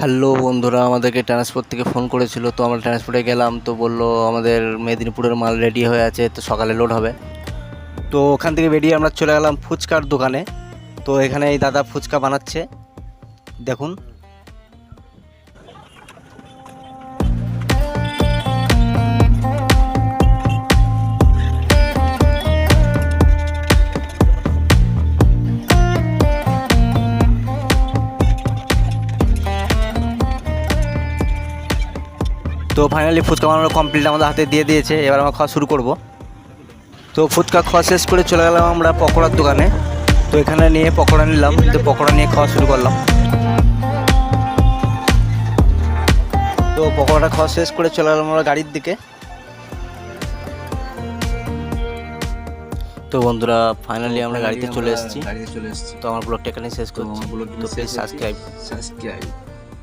Hello বন্ধুরা, আমাদেরকে transport থেকে ফোন করেছিল। তো আমরা ট্রান্সপোর্টে গেলাম, তো বললো আমাদের মেদিনীপুরের মাল রেডি হয়ে আছে, তো সকালে লোড হবে। তো ওখান থেকে বেরিয়ে আমরা চলে গেলাম ফুচকার দোকানে। তো এখানে এই দাদা ফুচকা বানাচ্ছে, দেখুন। তো ফাইনালি ফুচকা বানানো কমপ্লিট, আমাদের হাতে দিয়ে দিয়েছে। এবার আমরা খাওয়া শুরু করব। তো ফুচকা খাওয়া শেষ করে চলে গেলাম আমরা পকোড়ার দোকানে। তো এখানে নিয়ে পকোড়া নিলাম, তো পকোড়া নিয়ে খাওয়া শুরু করলাম। তো পকোড়াটা খাওয়া শেষ করে চলে গেলাম আমরা গাড়ির দিকে। তো বন্ধুরা, ফাইনালি আমরা গাড়িতে চলে এসেছি। তো আমার ব্লগটা এখানে শেষ করছি। তো প্লিজ সাবস্ক্রাইব।